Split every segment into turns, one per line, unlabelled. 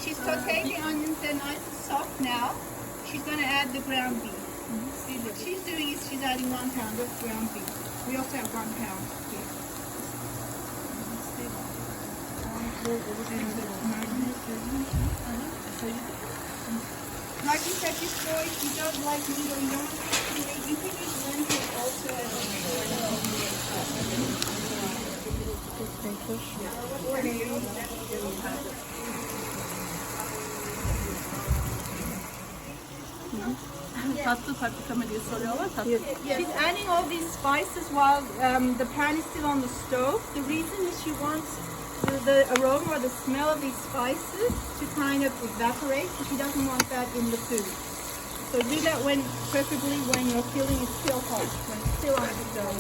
she's sauteed the onions, they're nice and soft now. She's going to add the ground beef. What she's doing is she's adding 1 pound of ground beef. We also have 1 pound here. Like you said before, if you don't like meat or you don't like meat, you can use lentils also as
Tatlı paprika mı diye soruyorlar. Tatlı.
She's adding all these spices while the pan is still on the stove. The reason is she wants the aroma or the smell of these spices to kind of evaporate, because she doesn't want that in the food. So do that preferably when your filling is still hot, when it's still on the stove.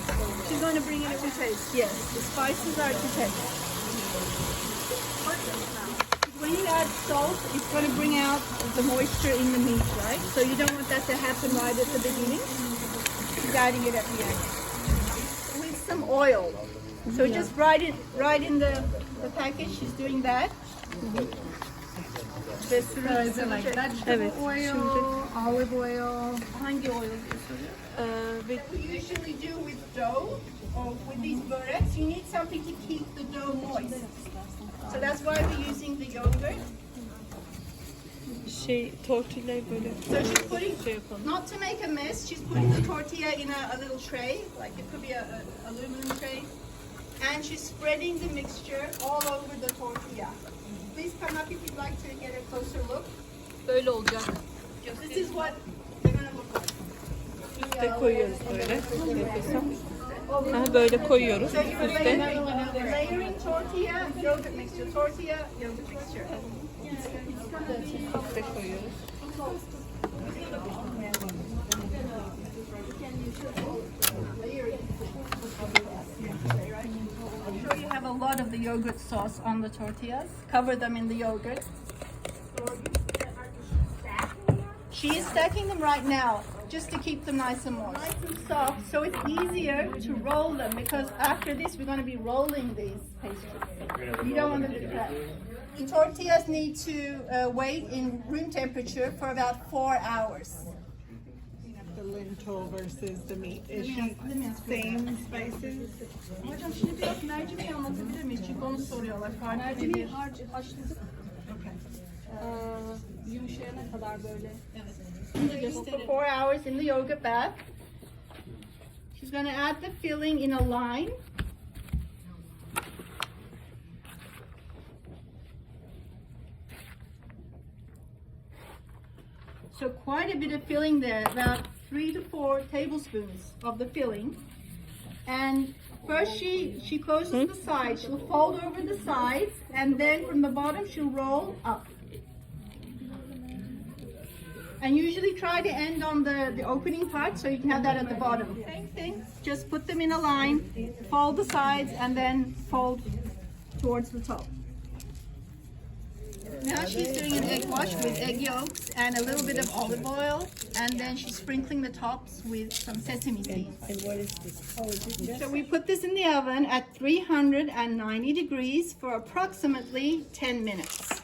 She's going to bring it to taste. Yes, the spices are to taste. When you add salt, it's going to bring out the moisture in the meat, right? So you don't want that to happen right at the beginning. She's adding it at the end. With some oil. So just right in the package, she's doing that.
Evet.
Oil, olive oil. Hangi oil diyorsun? What we usually do with dough or with these boreks, you need something to keep the dough moist. So that's why we're using the yogurt.
Tortillayı böyle
So she's putting, not to make a mess, she's putting the tortilla in a little tray, like it could be an aluminum tray. And she's spreading the mixture all over the tortilla. Please come up if you'd like to get a closer look.
böyle olacak.
This is what they're gonna look like.
Koyuyoruz böyle. Böyle koyuyoruz
So you're
üstte.
layering tortilla, yogurt mixture, tortilla, yogurt mixture.
Üstte koyuyoruz.
I'm sure you have a lot of the yogurt sauce on the tortillas. Cover them in the yogurt. She is stacking them right now, just to keep them nice and moist. Nice and soft, so it's easier to roll them, because after this we're going to be rolling these pastries. You don't want them to crack. The tortillas need to wait in room temperature for about 4 hours.
The lentil versus the meat. Is she same spices?
Hocam şimdi biraz mercimeği anlatabilir miyiz? Çünkü onu soruyorlar.
Mercimeği haşladık. Yumuşayana kadar böyle.
For 4 hours in the yogurt bath. She's going to add the filling in a line. So quite a bit of filling there, about 3 to 4 tablespoons of the filling. And first she closes the sides. She'll fold over the sides, and then from the bottom she'll roll up. And usually try to end on the opening part, so you can have that at the bottom. Same thing, just put them in a line, fold the sides, and then fold towards the top. Now she's doing an egg wash with egg yolks and a little bit of olive oil, and then she's sprinkling the tops with some sesame seeds.
And what is this? Oh, is it
So we put this in the oven at 390 degrees for approximately 10 minutes.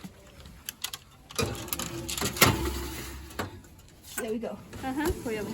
There we go.
Koyalım.